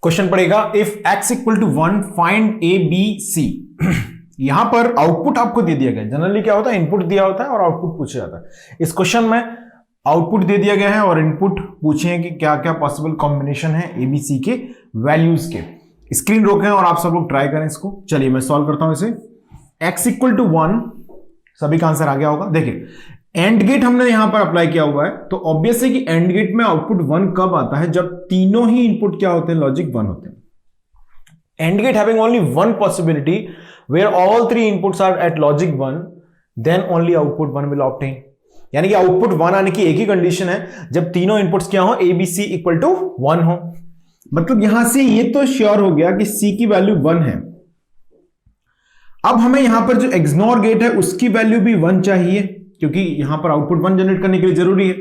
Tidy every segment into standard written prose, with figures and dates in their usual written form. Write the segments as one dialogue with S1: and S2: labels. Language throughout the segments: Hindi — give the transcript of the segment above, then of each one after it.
S1: क्वेश्चन पड़ेगा if x equal to 1 find A B C. यहां पर आउटपुट आपको दे दिया गया। जनरली क्या होता है, इनपुट दिया होता है और आउटपुट पूछा जाता है। इस क्वेश्चन में आउटपुट दे दिया गया है और इनपुट पूछे हैं कि क्या क्या पॉसिबल कॉम्बिनेशन है एबीसी के वैल्यूज के। स्क्रीन रोकें और आप सब लोग ट्राई करें इसको। चलिए मैं सॉल्व करता हूं इसे। x इक्वल टू 1, सभी का आंसर आ गया होगा। देखिए एंड गेट हमने यहां पर अप्लाई किया हुआ है, तो ऑब्वियस है कि एंड गेट में आउटपुट 1 कब आता है, जब तीनों ही इनपुट क्या होते हैं, लॉजिक 1 होते हैं। And gate having only one possibility where all three inputs are at logic 1, then only output 1 will obtain. यानी कि आउटपुट 1 आने की एक ही कंडीशन है, जब तीनों इनपुट्स क्या हो, A B C equal to 1 हो। मतलब यहां से ये तो श्योर हो गया कि सी की वैल्यू 1 है। अब हमें यहां पर जो एक्सनॉर गेट है उसकी वैल्यू भी 1 चाहिए, क्योंकि यहां पर आउटपुट 1 जनरेट करने के लिए जरूरी है।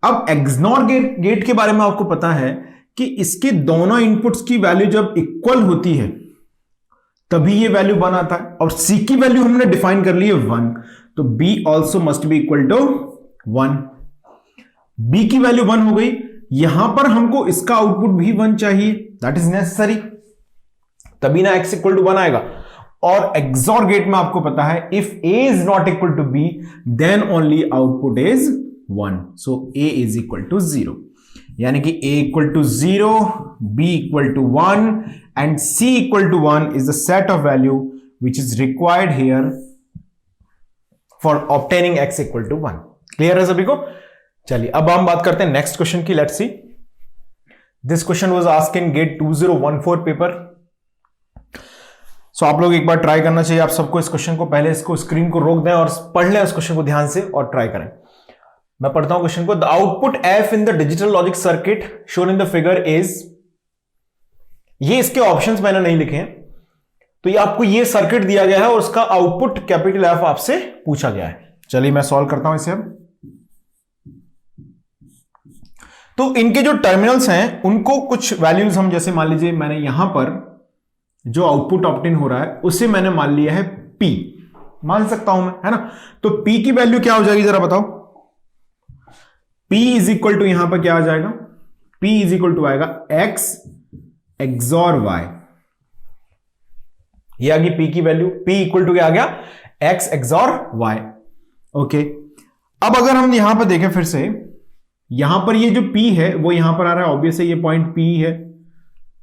S1: अब एक्सनॉर गेट के बारे में आपको पता है कि इसके दोनों इनपुट्स की वैल्यू जब इक्वल होती है तभी ये वैल्यू 1 आता है, और सी की वैल्यू हमने डिफाइन कर ली है 1, तो b also must be equal to 1। b की वैल्यू 1 हो गई। यहां पर हमको इसका आउटपुट भी 1 चाहिए, दैट इज नेसेसरी, तभी ना x इक्वल टू 1 आएगा। और एक्सॉर गेट में आपको पता है if a is not equal to b then only output is 1, so a is equal to 0। यानी कि a equal to 0, b equal to 1 and c equal to 1 is the set of value which is required here for obtaining x equal to 1। Clear है सभी को? चलिए अब हम बात करते हैं नेक्स्ट क्वेश्चन की। Let's see, this question was asked in GATE 2014 पेपर। सो आप लोग एक बार ट्राई करना चाहिए आप सबको इस क्वेश्चन को। पहले इसको स्क्रीन को रोक दें और पढ़ लें उस क्वेश्चन को ध्यान से और ट्राई करें। मैं पढ़ता हूं क्वेश्चन को। The output f in the digital logic circuit shown in the figure is, ये इसके ऑप्शंस मैंने नहीं लिखे हैं, तो ये आपको ये सर्किट दिया गया है और उसका आउटपुट कैपिटल F आपसे पूछा गया है। चलिए मैं सॉल्व करता हूं इसे अब। तो इनके जो टर्मिनल्स हैं उनको कुछ वैल्यूज हम, जैसे मान लीजिए मैंने यहां पर जो आउटपुट ऑब्टेन हो रहा है उसे मैंने मान लिया है P, मान सकता हूं मैं, है ना। तो P की वैल्यू क्या हो जाएगी जरा बताओ। P इज इक्वल टू यहां पर क्या आ जाएगा, P इज इक्वल टू आएगा X एक्सॉर Y। ये आ गई P की वैल्यू। P इक्वल टू क्या आ गया, X एक्सॉर Y। ओके, अब अगर हम यहां पर देखें फिर से, यहां पर ये जो P है वो यहां पर आ रहा है, ऑब्वियस है ये पॉइंट P है,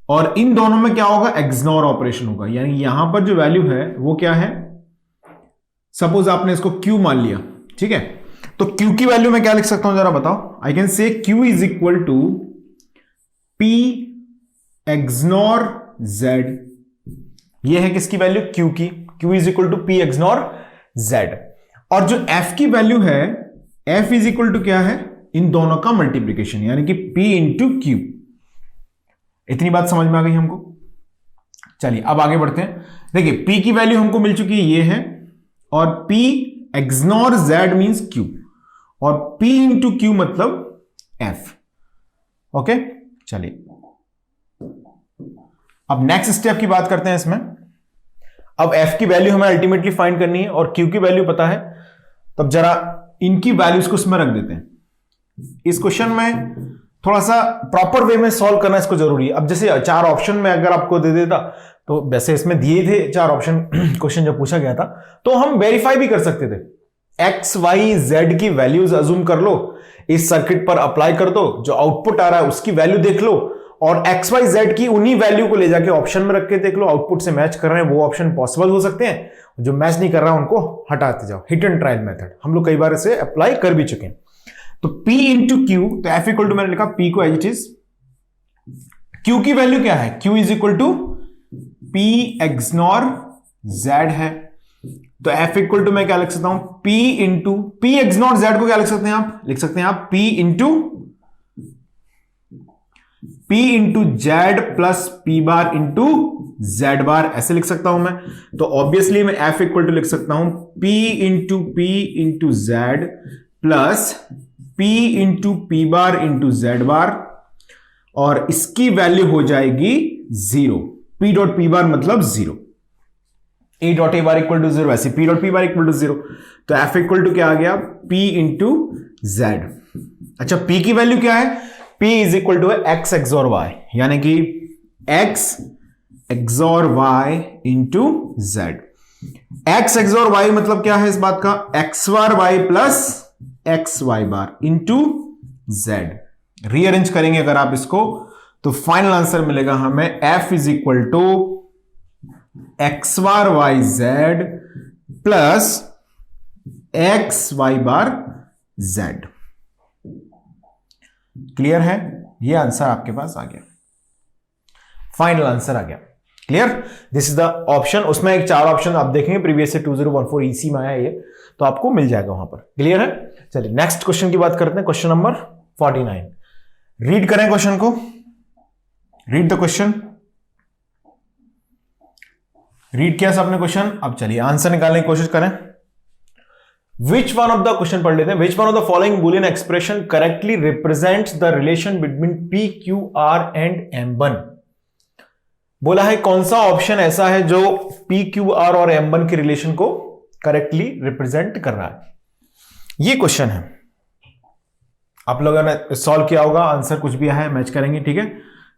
S1: और इन दोनों में क्या होगा, एक्सनॉर ऑपरेशन होगा। यानी यहां पर जो वैल्यू है वो क्या है, सपोज आपने इसको Q मान लिया, ठीक है। तो Q की वैल्यू मैं क्या लिख सकता हूं जरा बताओ। I can say Q is equal to P XNOR Z। ये है किसकी वैल्यू, Q की। Q is equal to P XNOR Z। और जो F की वैल्यू है, F इज इक्वल टू क्या है, इन दोनों का मल्टीप्लीकेशन, यानी कि P इंटू Q। इतनी बात समझ में आ गई हमको। चलिए अब आगे बढ़ते हैं। देखिए P की वैल्यू हमको मिल चुकी है, ये है, और P XNOR Z means Q, और P इंटू Q मतलब F। ओके, चलिए अब नेक्स्ट स्टेप की बात करते हैं इसमें। अब F की वैल्यू हमें अल्टीमेटली फाइंड करनी है और Q की वैल्यू पता है, तब जरा इनकी वैल्यूज को इसमें रख देते हैं। इस क्वेश्चन में थोड़ा सा प्रॉपर वे में सॉल्व करना इसको जरूरी है। अब जैसे 4 ऑप्शन में अगर आपको दे देता, तो वैसे इसमें दिए थे 4 ऑप्शन क्वेश्चन जब पूछा गया था, तो हम वेरीफाई भी कर सकते थे। एक्स वाई जेड की वैल्यूज अज्यूम कर लो, इस सर्किट पर अप्लाई कर दो, जो आउटपुट आ रहा है उसकी वैल्यू देख लो, और एक्स वाई जेड की उन्हीं वैल्यू को ले जाके ऑप्शन में रख के देख लो, आउटपुट से मैच कर रहे हैं वो ऑप्शन पॉसिबल हो सकते हैं, जो मैच नहीं कर रहा है उनको हटाते जाओ। हिट एंड ट्रायल मेथड हम लोग कई बार इसे अप्लाई कर भी चुके हैं। तो P इंटू Q, तो F इक्वल टू मैंने लिखा P को एज इट इज। Q की वैल्यू क्या है, Q is equal to P XNOR Z है, तो F इक्वल टू मैं क्या लिख सकता हूं, P into P XNOR Z को क्या लिख सकते हैं आप, लिख सकते हैं आप P into Z plus P bar into Z बार, ऐसे लिख सकता हूं मैं। तो ऑब्वियसली मैं F इक्वल टू लिख सकता हूं P into Z plus P into P bar into Z बार, और इसकी वैल्यू हो जाएगी 0। P डॉट P बार मतलब 0, A dot A bar equal to 0, ऐसे P dot P bar equal to 0। तो F इक्वल टू क्या आ गया, P इंटू Z। अच्छा P की वैल्यू क्या है, P is equal to X XOR Y, यानी कि x XOR y into Z. x XOR y मतलब क्या है इस बात का, x बार y plus X Y bar into Z. Rearrange करेंगे अगर आप इसको तो फाइनल आंसर मिलेगा हमें f is equal to X bar Y Z plus X Y bar Z. Clear है? ये आंसर आपके पास आ गया, फाइनल आंसर आ गया। Clear? This is the option. उसमें एक 4 ऑप्शन आप देखेंगे, प्रीवियस से 2014 ईसी में आया ये, तो आपको मिल जाएगा वहां पर। क्लियर है? चलिए नेक्स्ट क्वेश्चन की बात करते हैं, क्वेश्चन नंबर 49। रीड करें क्वेश्चन को, रीड द क्वेश्चन। रीड किया सबने क्वेश्चन, अब चलिए आंसर निकालने की कोशिश करें। Which one of the, question पढ़ लेते हैं। Which one of the following Boolean expression correctly represents the relation between P Q are and M1। बोला है कौन सा ऑप्शन ऐसा है जो पी क्यू आर और M1 के रिलेशन को करेक्टली रिप्रेजेंट कर रहा है। ये क्वेश्चन है, आप लोगों ने सॉल्व किया होगा, आंसर कुछ भी है मैच करेंगे। ठीक है,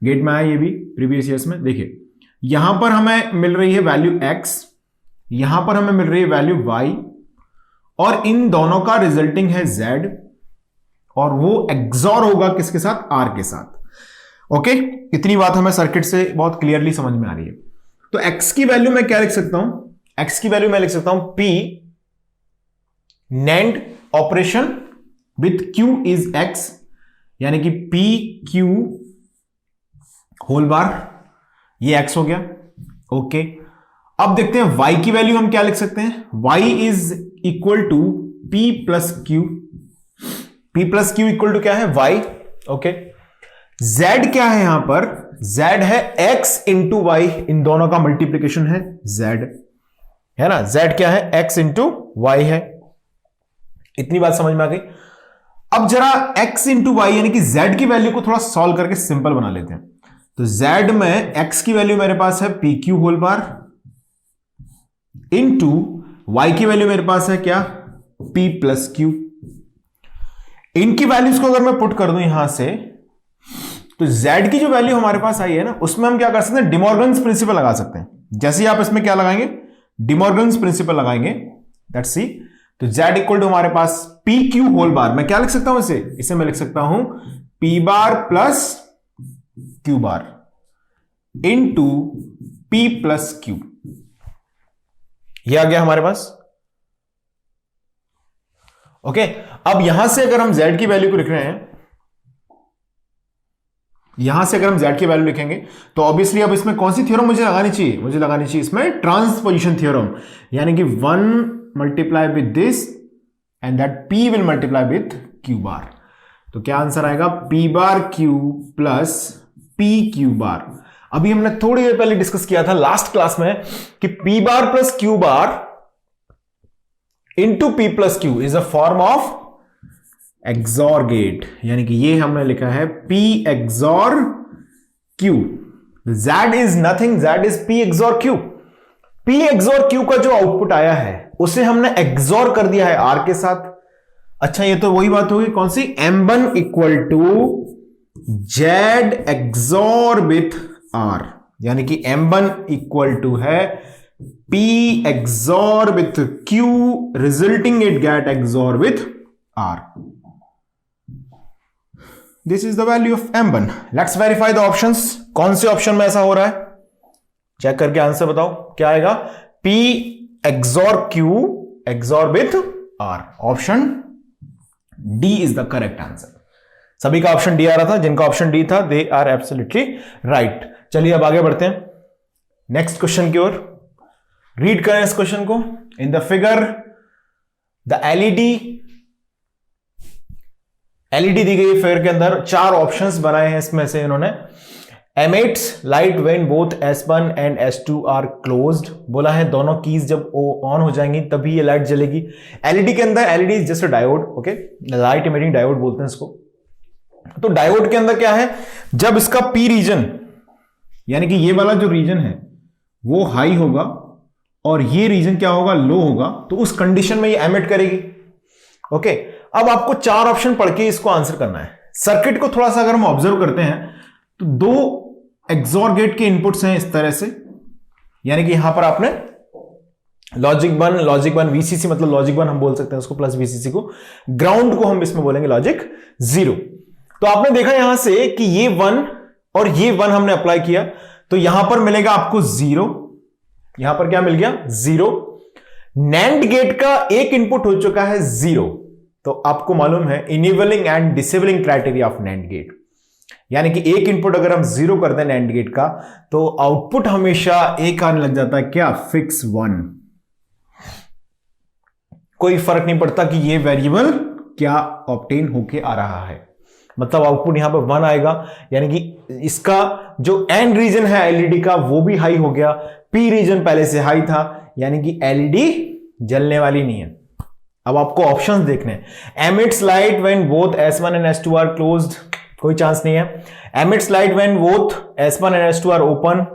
S1: गेट में आया ये भी प्रीवियस ईयर्स में। देखिए यहां पर हमें मिल रही है वैल्यू x, यहां पर हमें मिल रही है वैल्यू y, और इन दोनों का रिजल्टिंग है z, और वो XOR होगा किसके साथ, r के साथ। ओके, इतनी बात हमें सर्किट से बहुत क्लियरली समझ में आ रही है। तो x की वैल्यू मैं क्या लिख सकता हूं, x की वैल्यू मैं लिख सकता हूं p NAND operation with q is x, यानी कि p q होल बार, ये x हो गया। ओके, अब देखते हैं y की वैल्यू हम क्या लिख सकते हैं। y is equal to p plus Q, p plus Q equal to क्या है, y। ओके, z क्या है यहां पर, z है x इंटू वाई, इन दोनों का मल्टीप्लीकेशन है z, है ना। z क्या है, x इंटू वाई है। इतनी बात समझ में आ गई। अब जरा x इंटू वाई यानी कि z की वैल्यू को थोड़ा सॉल्व करके सिंपल बना लेते हैं। तो z में x की वैल्यू मेरे पास है P Q whole bar into Y की वैल्यू मेरे पास है क्या, p प्लस क्यू। इनकी वैल्यूज को अगर मैं पुट कर दूं यहां से, तो z की जो वैल्यू हमारे पास आई है ना, उसमें हम क्या कर सकते हैं, डिमॉर्गन्स प्रिंसिपल लगा सकते हैं। जैसे ही आप इसमें क्या लगाएंगे, डिमॉर्गन्स प्रिंसिपल लगाएंगे, दैट्स सी। तो z इक्वल टू हमारे पास पी क्यू होल बार, मैं क्या लिख सकता हूं इसे मैं लिख सकता हूं p bar plus q bar into p plus q. यह आ गया हमारे पास। ओके, अब यहां से अगर हम z की वैल्यू को लिख रहे हैं, यहां से अगर हम z की वैल्यू लिखेंगे तो ऑब्वियसली अब इसमें कौन सी थ्योरम मुझे लगानी चाहिए, मुझे लगानी चाहिए इसमें ट्रांसपोजिशन थ्योरम, यानी कि 1 multiply with this and that p will multiply with q बार। तो क्या आंसर आएगा, p बार q प्लस p q बार। अभी हमने थोड़ी देर पहले डिस्कस किया था लास्ट क्लास में कि p bar plus q bar into p plus q is a form of XOR gate, यानी कि ये हमने लिखा है p XOR q। z is nothing, z is p XOR q। p XOR q का जो आउटपुट आया है उसे हमने XOR कर दिया है r के साथ। अच्छा, ये तो वही बात होगी, कौन सी, M1 equal to Z XOR with R, यानी कि M1 इक्वल टू है P XOR with Q, resulting it gate XOR with R। This is the value of M1। Let's verify the options. कौन से ऑप्शन में ऐसा हो रहा है, चेक करके आंसर बताओ क्या आएगा। P XOR Q XOR with R, option D is the correct answer. सभी का ऑप्शन डी आ रहा था, जिनका ऑप्शन डी था दे आर एब्सोल्युटली राइट। चलिए अब आगे बढ़ते हैं नेक्स्ट क्वेश्चन की ओर। रीड करें इस क्वेश्चन को। In the figure the LED दी गई फिगर के अंदर 4 ऑप्शंस बनाए हैं, इसमें से इन्होंने emits light when both S1 and S2 are closed। बोला है दोनों कीज जब ऑन हो जाएंगी तभी ये लाइट जलेगी। एलईडी के अंदर, LED is just a diode, okay, light emitting diode बोलते हैं इसको। तो डायोड के अंदर क्या है, जब इसका पी रीजन यानी कि ये वाला जो रीजन है वो हाई होगा और ये रीजन क्या होगा, लो होगा, तो उस कंडीशन में ये एमिट करेगी। ओके, अब आपको 4 ऑप्शन पढ़ के इसको आंसर करना है। सर्किट को थोड़ा सा अगर हम ऑब्जर्व करते हैं तो 2 एक्सॉर गेट के इनपुट्स हैं इस तरह से, यानी कि यहां पर आपने लॉजिक वन वीसीसी, मतलब लॉजिक वन हम बोल सकते हैं उसको, प्लस वीसीसी को, ग्राउंड को हम इसमें बोलेंगे लॉजिक 0। तो आपने देखा यहां से कि ये 1 और ये 1 हमने अप्लाई किया, तो यहां पर मिलेगा आपको 0, यहां पर क्या मिल गया 0। नैंड गेट का एक इनपुट हो चुका है 0, तो आपको मालूम है enabling and disabling criteria of NAND gate, यानी कि एक इनपुट अगर हम 0 कर दें नैंड गेट का, तो आउटपुट हमेशा एक आने लग जाता है, क्या, फिक्स 1। कोई फर्क नहीं पड़ता कि ये वेरिएबल क्या ऑब्टेन होके आ रहा है, मतलब आउटपुट यहां पर 1 आएगा, यानी कि इसका जो एंड रीजन है एलईडी का वो भी हाई हो गया, पी रीजन पहले से हाई था, यानी कि एलईडी जलने वाली नहीं है। अब आपको ऑप्शंस देखने हैं, emits light when both S1 and S2 are closed, कोई चांस नहीं है। Emits light when both S1 and S2 are open,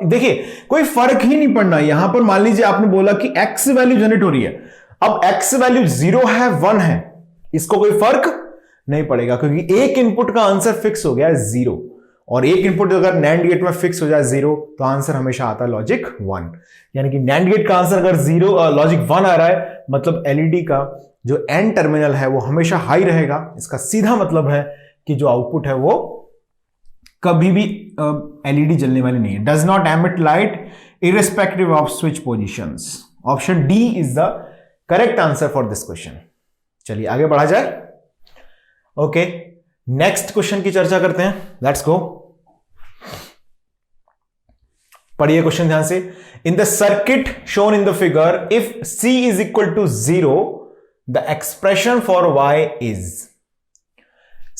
S1: देखिए कोई फर्क ही नहीं पड़ना। यहां पर मान लीजिए आपने बोला कि x वैल्यू जनरेट हो रही है, अब x वैल्यू 0 है 1 है, इसको कोई फर्क नहीं पड़ेगा, क्योंकि एक इनपुट का आंसर फिक्स हो गया है 0, और एक इनपुट अगर नैंड गेट में फिक्स हो जाए 0 तो आंसर हमेशा आता है लॉजिक 1, यानी कि नैंड गेट का आंसर अगर 0 लॉजिक 1 आ रहा है, मतलब एलईडी का जो एंड टर्मिनल है वो हमेशा हाई रहेगा। इसका सीधा मतलब है कि जो आउटपुट है वो कभी भी एलईडी जलने वाली नहीं है। Does not emit light irrespective off switch positions. Option D is the correct answer for this question. चलिए आगे बढ़ा जाए। ओके, नेक्स्ट क्वेश्चन की चर्चा करते हैं, लेट्स गो। पढ़िए क्वेश्चन ध्यान से। In the circuit shown in the figure, if C is equal to 0, the expression for Y is.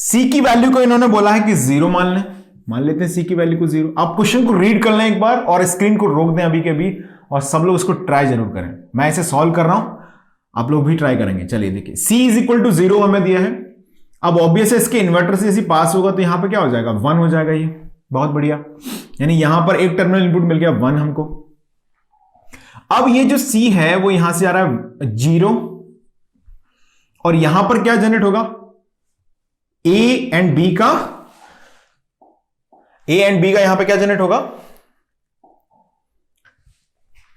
S1: C की वैल्यू को इन्होंने बोला है कि 0 मान लेते हैं C की वैल्यू को 0। आप क्वेश्चन को रीड कर लें एक बार और स्क्रीन को रोक दें अभी के अभी, और सब लोग इसको ट्राई जरूर करें। मैं इसे सॉल्व कर रहा हूं, आप लोग भी ट्राई करेंगे। चलिए देखिए, C इज इक्वल टू 0 हमें दिया है। अब ऑब्वियस है इसके इन्वर्टर से इसी पास होगा तो यहां पे क्या हो जाएगा 1 हो जाएगा, ये बहुत बढ़िया, यानी यहां पर एक टर्मिनल इनपुट मिल गया 1 हमको। अब ये जो C है वो यहां से आ रहा है 0, और यहां पर क्या जनरेट होगा, A एंड B का यहां पर क्या जनरेट होगा,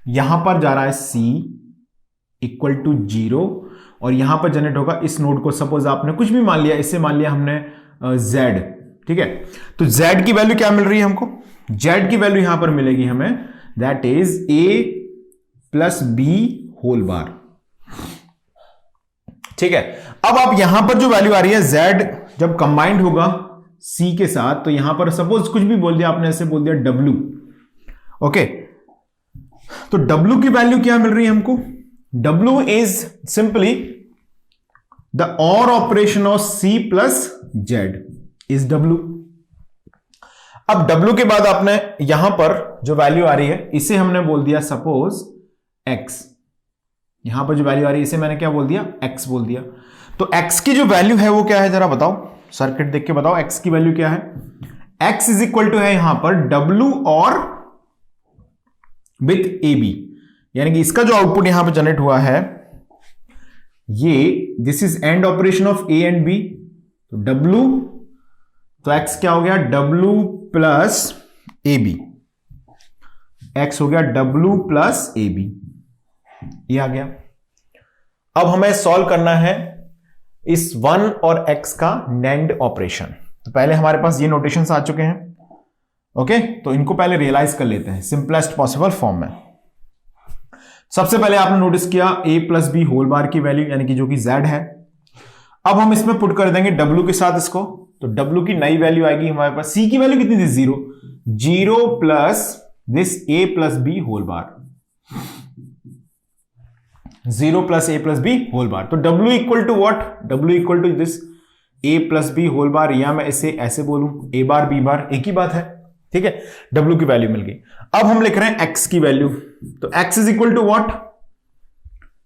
S1: यहां पर जा रहा है C इक्वल टू 0, और यहां पर जनरेट होगा इस नोड को, सपोज आपने कुछ भी मान लिया, इससे मान लिया हमने Z, ठीक है। तो Z की वैल्यू क्या मिल रही है हमको, Z की वैल्यू यहां पर मिलेगी हमें, that is A plus B whole bar, ठीक है। अब आप यहां पर जो वैल्यू आ रही है Z जब कंबाइंड होगा C के साथ, तो यहां पर सपोज कुछ भी बोल दिया आपने, ऐसे बोल दिया W, ओके। तो W की वैल्यू क्या मिल रही है हमको, W is simply the OR operation of C plus Z is W। अब W के बाद आपने यहां पर जो वैल्यू आ रही है इसे हमने बोल दिया सपोज X, यहां पर जो वैल्यू आ रही है इसे मैंने क्या बोल दिया, X बोल दिया। तो X की जो वैल्यू है वो क्या है, जरा बताओ, सर्किट देख के बताओ X की वैल्यू क्या है। X इज इक्वल टू है यहां पर W और विथ AB, यानी कि इसका जो आउटपुट यहां पे जनरेट हुआ है ये, this is and operation of A and B, तो W, तो X क्या हो गया, W प्लस AB, X हो गया W प्लस AB, ये आ गया। अब हमें सॉल्व करना है इस 1 और X का NAND ऑपरेशन। तो पहले हमारे पास ये नोटेशंस आ चुके हैं, ओके, तो इनको पहले रियलाइज कर लेते हैं सिंपलेस्ट पॉसिबल फॉर्म में। सबसे पहले आपने नोटिस किया A plus B whole bar की वैल्यू, यानी कि जो कि Z है। अब हम इसमें पुट कर देंगे W के साथ इसको, तो W की नई वैल्यू आएगी हमारे पास। C की वैल्यू कितनी थी, 0 plus this A plus B whole bar, 0 plus A plus B whole bar. तो W equal to what, W equal to this A plus B whole bar, या मैं इसे ऐसे बोलूं A बार B बार, एक ही बात है, ठीक है। W की वैल्यू मिल गई। अब हम लिख रहे हैं X की वैल्यू, तो X is equal to what,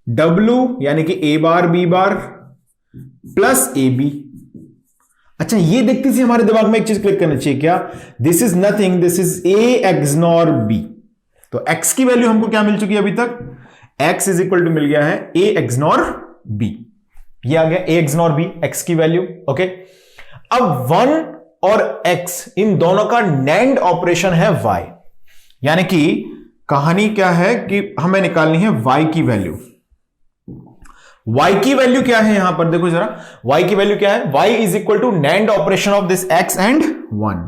S1: W यानी कि A bar B bar plus AB। अच्छा, ये देखते थे हमारे दिमाग में एक चीज क्लिक करना चाहिए, क्या, this is nothing, this is A XNOR B। तो X की वैल्यू हमको क्या मिल चुकी है अभी तक, X इज इक्वल टू मिल गया है A XNOR B, ये आ गया A XNOR B, X की वैल्यू, ओके। अब 1 और x इन दोनों का NAND ऑपरेशन है y। यानी कि कहानी क्या है कि हमें निकालनी है y की वैल्यू। y की वैल्यू क्या है यहां पर देखो जरा, y की वैल्यू क्या है, y is equal to NAND operation of this x and 1,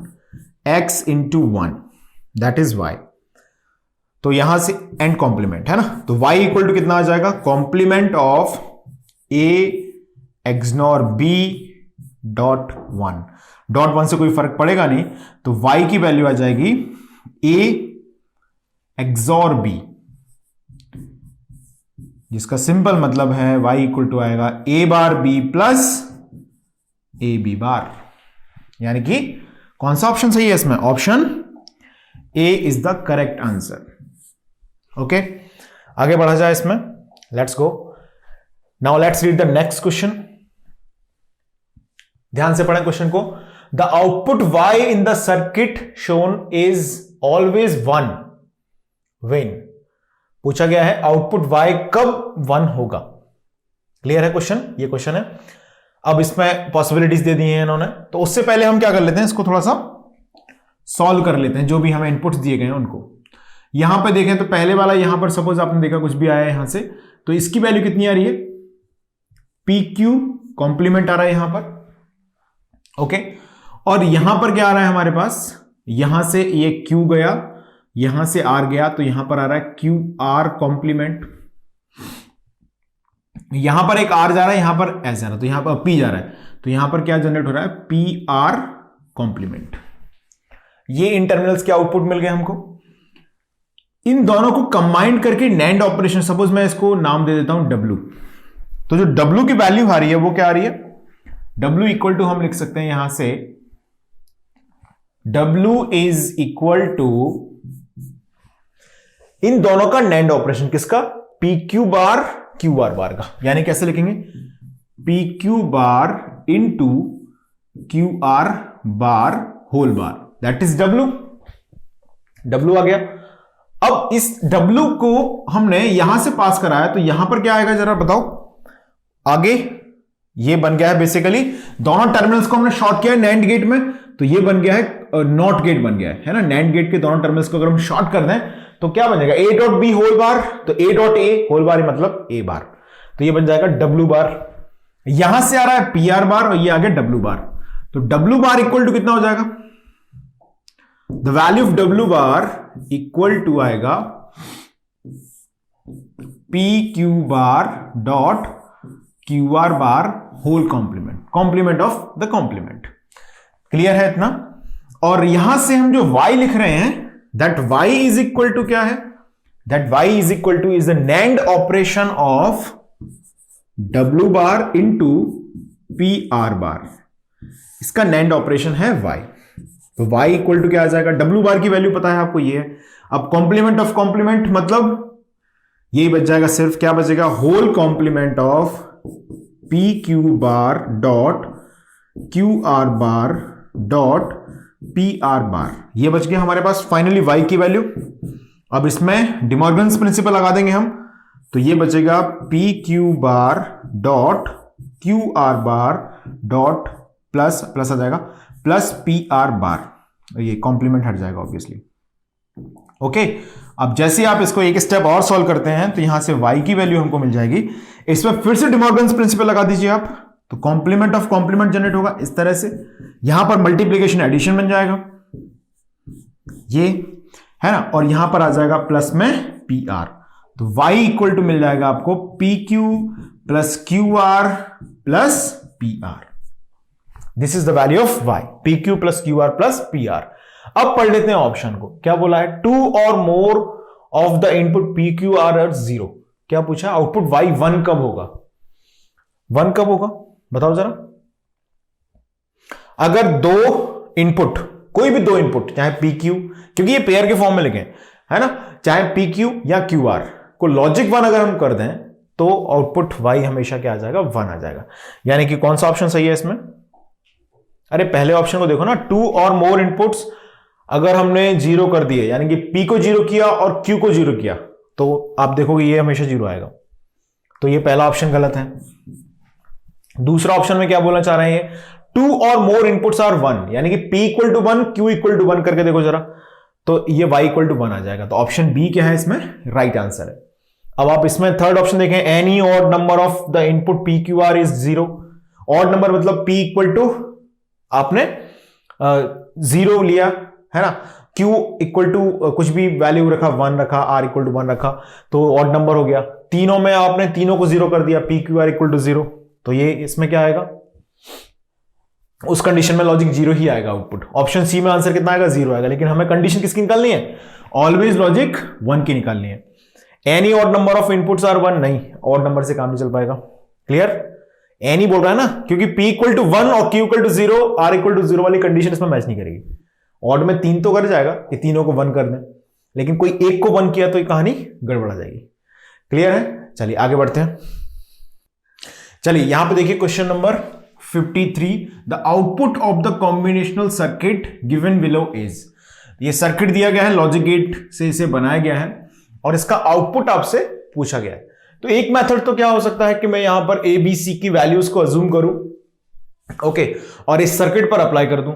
S1: x into 1 that is y। तो यहां से एंड कॉम्प्लीमेंट है ना, तो y इक्वल टू कितना आ जाएगा, complement of a XNOR b dot 1। Dot 1 से कोई फर्क पड़ेगा नहीं, तो y की वैल्यू आ जाएगी a एक्सॉर b, जिसका सिंपल मतलब है y इक्वल टू आएगा a bar b plus A B bar. यानी कि कौन सा ऑप्शन सही है इसमें, option A is the correct answer. Okay, आगे बढ़ा जाए इसमें, let's go now, let's read the next question. ध्यान से पढ़ें क्वेश्चन को। The output y in the circuit shown is always 1 when, पूछा गया है आउटपुट y कब 1 होगा। क्लियर है क्वेश्चन, ये क्वेश्चन है। अब इसमें पॉसिबिलिटीज दे दी हैं इन्होंने, तो उससे पहले हम क्या कर लेते हैं, इसको थोड़ा सा सॉल्व कर लेते हैं, जो भी हमें इनपुट्स दिए गए हैं उनको। यहां पे देखें तो पहले वाला, यहां पर सपोज आपने देखा कुछ भी आया है यहां से, तो इसकी वैल्यू कितनी आ रही है, पी क्यू कॉम्प्लीमेंट आ रहा है यहां पर। ओके, और यहां पर क्या आ रहा है हमारे पास, यहां से ये क्यू गया, यहां से आर गया, तो यहां पर आ रहा है क्यू आर कॉम्प्लीमेंट। यहां पर एक आर जा रहा है, यहां पर एस जा रहा है, तो यहां पर पी जा रहा है, तो यहां पर क्या जनरेट हो रहा है, पी आर कॉम्प्लीमेंट। ये इन टर्मिनल्स के आउटपुट मिल गए हमको। इन दोनों को कंबाइंड करके NAND ऑपरेशन, सपोज मैं इसको नाम दे देता हूं W, तो जो W की वैल्यू आ रही है वो क्या आ रही है, W इक्वल टू हम लिख सकते हैं यहां से, W इज इक्वल टू इन दोनों का NAND ऑपरेशन, किसका, P Q bar Q are bar का। यानी कैसे लिखेंगे, P Q bar into Q are bar whole bar, that is W आ गया। अब इस W को हमने यहां से पास कराया, तो यहां पर क्या आएगा जरा बताओ आगे। ये बन गया है बेसिकली, दोनों टर्मिनल्स को हमने शॉर्ट किया है NAND गेट में, तो ये बन गया है नॉट गेट बन गया है ना। NAND गेट के दोनों टर्मिनल्स को अगर हम शॉर्ट कर दें तो क्या बन जाएगा, a dot B whole bar, तो a dot A whole bar मतलब a बार, तो ये बन जाएगा W बार। यहां से आ रहा है पी आर बार और ये आ गया W बार, तो W बार इक्वल टू कितना हो जाएगा, the value of W bar equal to आएगा p Q bar dot Q R bar whole complement, complement of the complement. Clear है इतना। और यहां से हम जो y लिख रहे हैं, that y is equal to क्या है, that y is equal to is the NAND operation of W bar into P R bar, इसका NAND ऑपरेशन है y। तो y इक्वल टू क्या आ जाएगा, W बार की वैल्यू पता है आपको ये है। अब कॉम्प्लीमेंट ऑफ कॉम्प्लीमेंट मतलब यही बच जाएगा, सिर्फ क्या बचेगा, whole complement of P Q bar dot Q R bar dot P R bar, ये बच गया हमारे पास फाइनली y की वैल्यू। अब इसमें डिमॉर्गन्स प्रिंसिपल लगा देंगे हम, तो ये बचेगा p Q bar dot Q R bar dot plus plus आ जाएगा प्लस पी आर बार, ये कॉम्प्लीमेंट हट जाएगा ऑब्वियसली। ओके, अब जैसे आप इसको एक स्टेप और सॉल्व करते हैं तो यहां से y की वैल्यू हमको मिल जाएगी। इसमें फिर से डिमॉर्गन्स प्रिंसिपल लगा दीजिए आप, तो कॉम्प्लीमेंट ऑफ कॉम्प्लीमेंट जनरेट होगा इस तरह से। यहां पर मल्टीप्लीकेशन एडिशन बन जाएगा ये, है ना, और यहां पर आ जाएगा प्लस में पी आर, तो y इक्वल टू मिल जाएगा आपको P Q plus Q R plus P R. This is the value of y, P Q plus Q R plus P R. अब पढ़ लेते हैं ऑप्शन को, क्या बोला है, 2 और more of the input P Q R are 0। क्या पूछा, आउटपुट y 1 कब होगा, 1 कब होगा बताओ जरा। अगर दो इनपुट, कोई भी दो इनपुट, चाहे पी क्यू, क्योंकि ये पेयर के फॉर्म में लिखे है ना, चाहे पी क्यू या क्यू आर को लॉजिक 1 अगर हम कर दें तो आउटपुट y हमेशा क्या आ जाएगा, 1 आ जाएगा। यानी कि कौन सा ऑप्शन सही है इसमें, अरे पहले ऑप्शन को देखो ना, 2 और मोर इनपुट्स अगर हमने 0 कर दिए, यानी कि p को 0 किया और q को 0 किया, तो आप देखोगे ये हमेशा 0 आएगा, तो ये पहला ऑप्शन गलत है। दूसरा ऑप्शन में क्या बोलना चाह रहे हैं, टू और मोर इनपुट्स आर 1, यानी कि p equal to 1, q equal to 1 करके देखो जरा, तो ये y इक्वल टू 1 आ जाएगा। तो ऑप्शन बी क्या है इसमें राइट आंसर है। अब आप इसमें थर्ड ऑप्शन देखें, any odd number of the input p q r is 0। Odd number मतलब p इक्वल टू आपने 0 लिया है ना, q इक्वल टू कुछ भी वैल्यू रखा, 1 रखा, r इक्वल टू 1 रखा, तो ऑड नंबर हो गया। तीनों में आपने तीनों को 0 कर दिया, p q r equal to 0, तो ये इसमें क्या आएगा, उस कंडीशन में लॉजिक 0 ही आएगा आउटपुट। ऑप्शन सी में आंसर कितना आएगा, 0 आएगा। लेकिन हमें कंडीशन किसकी निकालनी है, ऑलवेज लॉजिक 1 की निकालनी है। Any odd number of inputs are 1, नहीं, ऑड नंबर से काम नहीं चल पाएगा। क्लियर, एनी बोल रहा है ना, क्योंकि p इक्वल टू 1 और q equal to 0, r equal to 0 वाली कंडीशन इसमें मैच नहीं करेगी। ऑड में 3 तो कर जाएगा कि तीनों को 1 कर दें, लेकिन कोई एक को 1 किया तो ये कहानी गड़बड़ा जाएगी। क्लियर है, चलिए आगे बढ़ते हैं। चलिए यहां पे देखिए question number 53, the output of the combinational circuit given below is. ये सर्किट दिया गया है, लॉजिक गेट से इसे बनाया गया है और इसका आउटपुट आपसे पूछा गया है। तो एक मेथड तो क्या हो सकता है कि मैं यहां पर ए बी सी की वैल्यूज को अज्यूम करूं, ओके, और इस सर्किट पर अप्लाई कर दूं,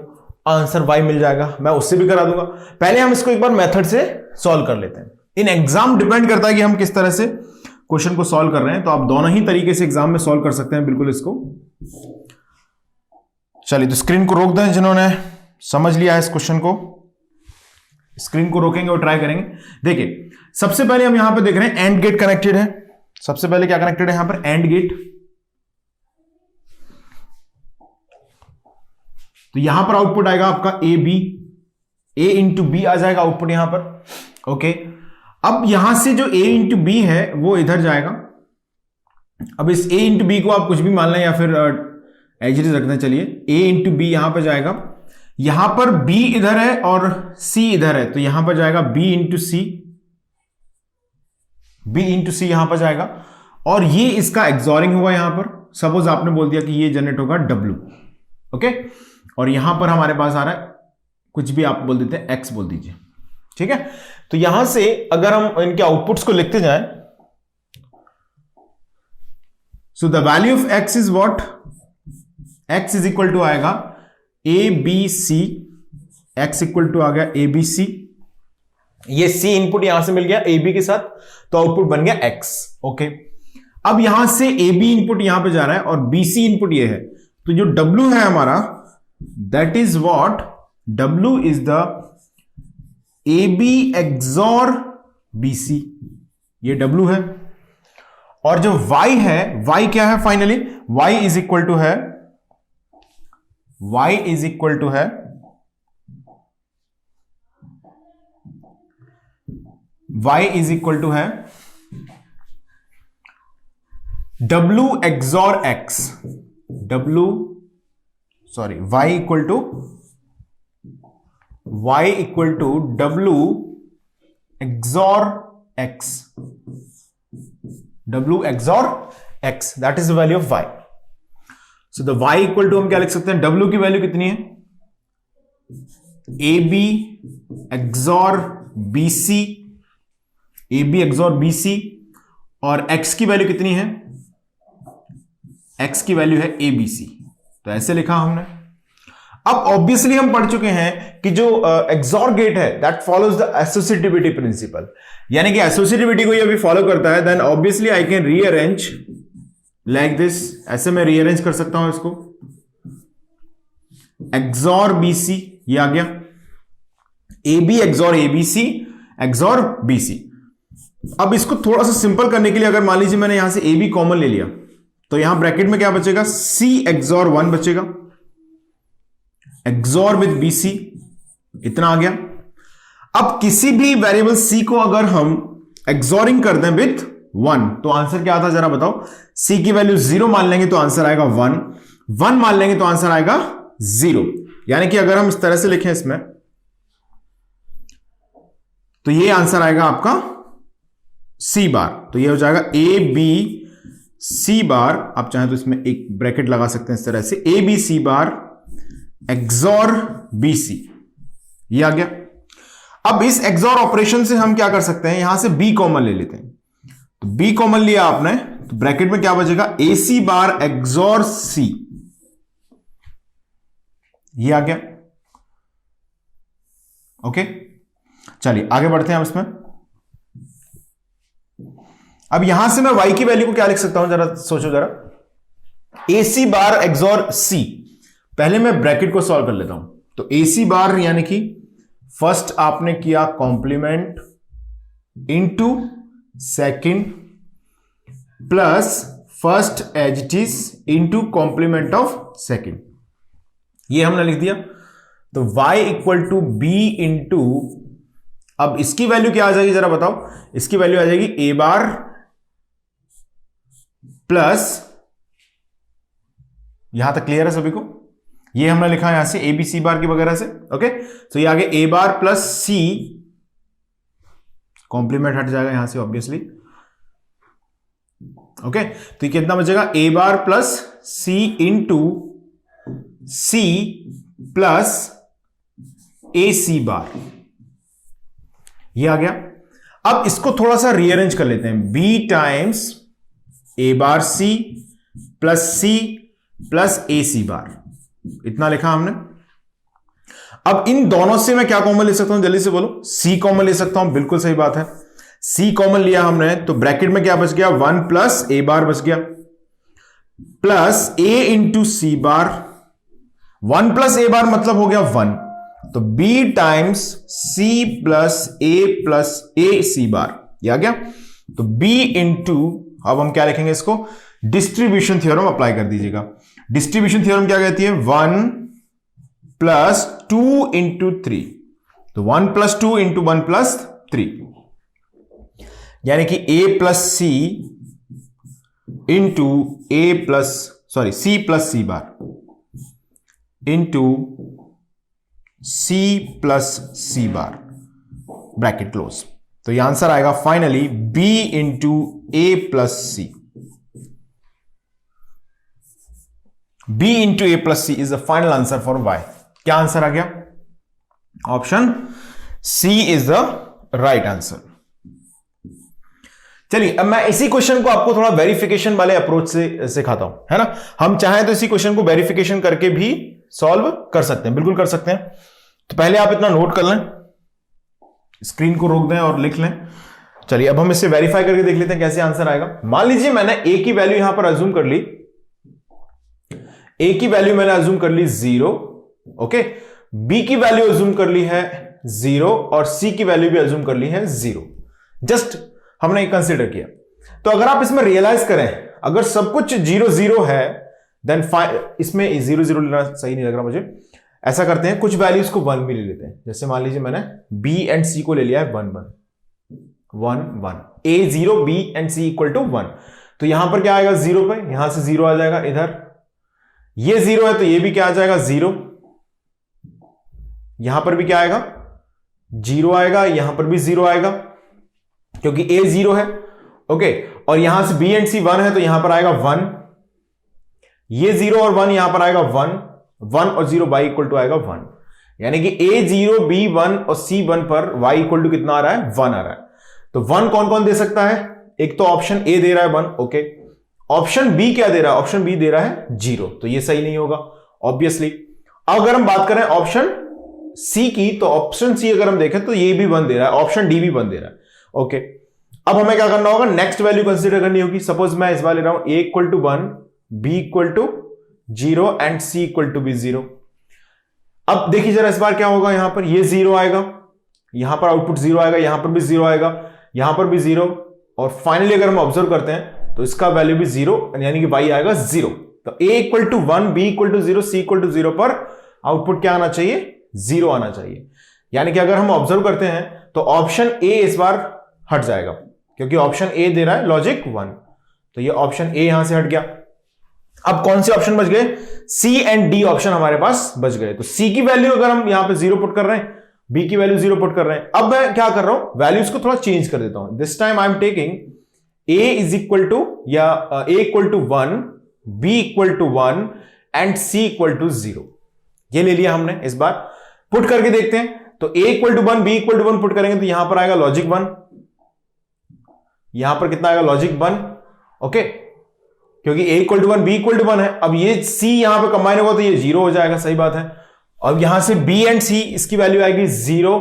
S1: आंसर y मिल जाएगा। मैं उससे भी करा दूंगा। पहले हम इसको एक बार मेथड से सॉल्व कर लेते हैं। इन एग्जाम डिपेंड करता है कि हम किस तरह से क्वेश्चन को सॉल्व कर रहे हैं, तो आप दोनों ही तरीके से एग्जाम में सॉल्व कर सकते हैं बिल्कुल इसको। चलिए तो स्क्रीन को रोक दें, जिन्होंने समझ लिया है इस क्वेश्चन को, स्क्रीन को रोकेंगे और ट्राई करेंगे। देखिए सबसे पहले हम यहां पे देख रहे हैं एंड गेट कनेक्टेड है। सबसे पहले क्या कनेक्टेड है यहां पर, एंड गेट। तो यहां पर आउटपुट आएगा आपका a b, a into b आ जाएगा आउटपुट यहां पर, ओके। अब यहां से जो ए इंटू बी है वो इधर जाएगा। अब इस ए इंटू बी को आप कुछ भी मान लें या फिर एज इट इज रखते हैं। चलिए ए इंटू बी यहां पर जाएगा, यहां पर b इधर है और c इधर है, तो यहां पर जाएगा b इंटू सी, b इंटू सी यहां पर जाएगा, और ये इसका एक्सॉरिंग होगा यहां पर। सपोज आपने बोल दिया कि ये जनरेट होगा w, ओके, और यहां पर हमारे पास आ रहा है कुछ भी आप बोल देते हैं, x बोल दीजिए, ठीक है। तो यहां से अगर हम इनके आउटपुट्स को लिखते जाएं, so the value of x is what, x is equal to आएगा a B c, x equal to आ गया ए बी सी, ये c इनपुट यहां से मिल गया ए बी के साथ, तो आउटपुट बन गया x, ओके। अब यहां से ए बी इनपुट यहां पे जा रहा है और बी सी इनपुट ये है, तो जो w है हमारा, that is what, w is the A B XOR B C, ये w है। और जो y है, y क्या है फाइनली, y इज इक्वल टू है, y इज इक्वल टू है y इज इक्वल टू है w XOR x, w sorry y equal to w XOR x, w XOR x, that is the value of y। So the y equal to हम क्या लिख सकते हैं, w की वैल्यू कितनी है, A B XOR B C, A B XOR B C, और x की वैल्यू कितनी है, x की वैल्यू है ए बी सी, तो ऐसे लिखा हमने। अब ऑब्वियसली हम पढ़ चुके हैं कि जो एक्सॉर गेट है that follows the associativity principle, यानी कि एसोसिएटिविटी को ये भी फॉलो करता है, then obviously I can rearrange like this, ऐसे मैं रीअरेंज कर सकता हूं इसको, एक्सॉर बी सी, ये आ गया ए B XOR A B C XOR B C. अब इसको थोड़ा सा सिंपल करने के लिए अगर मान लीजिए मैंने यहां से ए बी कॉमन ले लिया, तो यहां ब्रैकेट में क्या बचेगा, सी एक्सॉर 1 बचेगा, एक्सॉर विद बी सी, इतना आ गया। अब किसी भी वेरिएबल सी को अगर हम एक्सॉरिंग कर दें विद 1, तो आंसर क्या आता है जरा बताओ। सी की वैल्यू 0 मान लेंगे तो आंसर आएगा 1, 1 मान लेंगे तो आंसर आएगा 0। यानी कि अगर हम इस तरह से लिखें इसमें, तो ये आंसर आएगा आपका सी बार, तो ये हो जाएगा ए बी सी बार, आप चाहें तो इसमें एक ब्रैकेट लगा सकते हैं इस तरह से, A B C bar XOR B C, ये आ गया। अब इस एक्सॉर ऑपरेशन से हम क्या कर सकते हैं, यहां से बी कॉमन ले लेते हैं, तो बी कॉमन लिया आपने, तो ब्रैकेट में क्या बचेगा, ए सी बार एक्सॉर सी, ये आ गया। ओके, चलिए आगे बढ़ते हैं हम इसमें। अब यहां से मैं y की वैल्यू को क्या लिख सकता हूं, जरा सोचो जरा। AC बार एक्सॉर C, पहले मैं ब्रैकेट को सॉल्व कर लेता हूं। तो AC बार यानी कि फर्स्ट आपने किया complement into second plus first as it is into complement of second, ये हमने लिख दिया। तो y equal to B into, अब इसकी वैल्यू क्या आ जाएगी जरा बताओ। इसकी वैल्यू आ जाएगी a बार प्लस, यहां तक क्लियर है सभी को, ये हमने लिखा है यहां से ए बी सी बार की वगैरह से। ओके, तो ये आगे a bar plus c, complement हट जाएगा यहां से ऑब्वियसली। ओके, तो ये कितना बचेगा, a bar plus c into c plus a c bar, ये आ गया। अब इसको थोड़ा सा रीअरेंज कर लेते हैं, b times a bar c plus c plus a c bar, इतना लिखा हमने। अब इन दोनों से मैं क्या कॉमन ले सकता हूं, जल्दी से बोलो। c कॉमन ले सकता हूं, बिल्कुल सही बात है। c कॉमन लिया हमने तो ब्रैकेट में क्या बच गया, 1 प्लस a बार बच गया plus a into C bar. 1 plus a bar मतलब हो गया 1, तो b times c plus a C bar, ये आ गया। तो b इंटू, अब हम क्या लिखेंगे इसको, डिस्ट्रीब्यूशन थ्योरम अप्लाई कर दीजिएगा। डिस्ट्रीब्यूशन थ्योरम क्या कहती है, 1 प्लस 2 इंटू 3, तो 1 प्लस 2 इंटू 1 प्लस 3, यानी कि a plus C into C plus C bar into C plus C bar, bracket close. तो यह आंसर आएगा finally b into A plus C. b into A plus C is the final answer for y। क्या आंसर आ गया, option C is the right answer. चलिए अब मैं इसी क्वेश्चन को आपको थोड़ा वेरिफिकेशन वाले अप्रोच से सिखाता हूं, है ना। हम चाहें तो इसी क्वेश्चन को वेरिफिकेशन करके भी सॉल्व कर सकते हैं, बिल्कुल कर सकते हैं। तो पहले आप इतना नोट कर लें, स्क्रीन को रोक दें और लिख लें। चलिए अब हम इसे वेरीफाई करके देख लेते हैं कैसे आंसर आएगा। मान लीजिए मैंने a की वैल्यू यहां पर अज्यूम कर ली, a की वैल्यू मैंने अज्यूम कर ली 0, ओके, b की वैल्यू अज्यूम कर ली है 0 और c की वैल्यू भी अज्यूम कर ली है 0। जस्ट हमने कंसीडर किया। तो अगर आप इसमें रियलाइज करें, अगर सब कुछ 0 0 है देन इसमें 0 0 लेना सही नहीं लग रहा मुझे। ऐसा करते हैं, कुछ वैल्यूज को 1 भी ले लेते हैं। जैसे मान लीजिए मैंने b एंड c को ले लिया है 1 1 1 a 0 b and c equal to 1। तो यहां पर क्या आएगा 0 पे, यहां से 0 आ जाएगा इधर, ये 0 है तो ये भी क्या आ जाएगा 0, यहां पर भी क्या आएगा 0 आएगा, यहां पर भी 0 आएगा क्योंकि a 0 है, ओके। और यहां से b एंड c 1 है तो यहां पर आएगा 1, ये 0 और 1 यहां पर आएगा 1 और 0 y इक्वल टू आएगा 1, यानी कि a 0 b 1 और c 1 पर y इक्वल टू कितना आ रहा है 1 आ रहा है। तो 1 कौन कौन दे सकता है, एक तो ऑप्शन a दे रहा है 1, ओके। ऑप्शन b क्या दे रहा है, ऑप्शन b दे रहा है 0, तो ये सही नहीं होगा ऑब्वियसली। अगर हम बात करें ऑप्शन c की, तो ऑप्शन c अगर हम देखें तो ये भी 1 दे रहा है, ऑप्शन d भी 1 दे रहा है, ओके। अब हमें क्या करना होगा, नेक्स्ट वैल्यू कंसीडर करनी होगी। सपोज मैं इस बार ले रहा हूं a equal to 1, b equal to 0 and c equal to भी 0। अब देखिए जरा इस बार क्या होगा, यहां पर ये 0 आएगा, यहां पर आउटपुट 0 आएगा, यहां पर भी 0 आएगा, यहां पर भी 0, और फाइनली अगर हम ऑब्जर्व करते हैं तो इसका वैल्यू भी 0, यानी कि y आएगा 0। तो a equal to 1, b equal to 0, c equal to 0 पर आउटपुट क्या आना चाहिए, 0 आना चाहिए। यानी कि अगर हम ऑब्जर्व करते हैं तो ऑप्शन a इस बार हट जाएगा, क्योंकि ऑप्शन a दे रहा है लॉजिक 1, तो ये ऑप्शन a यहां से हट गया। अब कौन से ऑप्शन बच गए, C एंड D ऑप्शन हमारे पास बच गए। तो C की वैल्यू अगर हम यहां पे 0 पुट कर रहे हैं, B की वैल्यू 0 पुट कर रहे हैं। अब मैं क्या कर रहा हूं, वैल्यूज को थोड़ा चेंज कर देता हूं। This time I am taking A is equal to या A equal to 1, B equal to 1 and C equal to 0। ये ले लिया हमने, इस बार पुट करके देखते हैं। तो A equal to 1, B equal to 1 put करेंगे तो यहां पर आएगा लॉजिक 1, यहां पर कितना आएगा लॉजिक 1, ओके, क्योंकि a equal to 1, b equal to 1 है। अब ये c यहां पे कंबाइन होगा तो ये 0 हो जाएगा, सही बात है। अब यहां से बी एंड सी इसकी वैल्यू आएगी 0,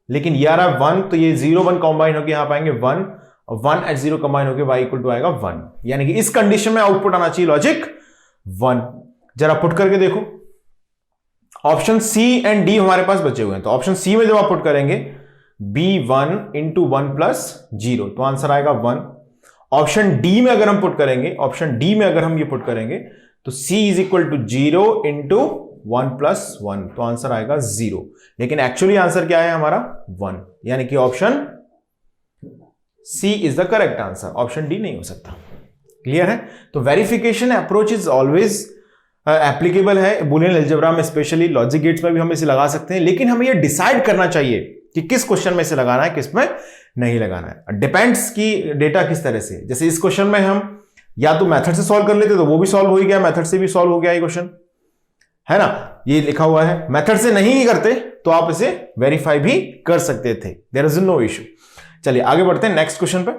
S1: लेकिन ये आ रहा है 1, तो ये 0 1 कंबाइन होकर यहां पाएंगे 1, और 1 एट 0 कंबाइन होकर y इक्वल टू आएगा 1, यानी कि इस कंडीशन में आउटपुट आना चाहिए लॉजिक 1। जरा पुट करके देखो, ऑप्शन सी एंड डी हमारे पास बचे हुए हैं, तो ऑप्शन सी में जब आप पुट करेंगे b1 इंटू 1 प्लस 0, तो आंसर आएगा 1। ऑप्शन डी में अगर हम पुट करेंगे, ऑप्शन डी में अगर हम ये पुट करेंगे तो c is equal to 0 into 1 plus 1, तो आंसर आएगा 0, लेकिन एक्चुअली आंसर क्या है हमारा 1, यानी कि option C is the correct answer, option D नहीं हो सकता। क्लियर है? तो verification approach is always applicable है बुलियन अलजेब्रा में, स्पेशली लॉजिक गेट्स में भी हम इसे लगा सकते हैं, लेकिन हमें ये डिसाइड करना चाहिए कि किस क्वेश्चन में इसे लगाना है, किस में नहीं लगाना है। डिपेंड्स की डेटा किस तरह से, जैसे इस क्वेश्चन में हम या तो मेथड से सॉल्व कर लेते तो वो भी सॉल्व हो ही गया, मेथड से भी सॉल्व हो गया ये क्वेश्चन, है ना, ये लिखा हुआ है। मेथड से नहीं करते तो आप इसे वेरीफाई भी कर सकते थे, देयर इज नो इश्यू। चलिए आगे बढ़ते हैं नेक्स्ट क्वेश्चन पे।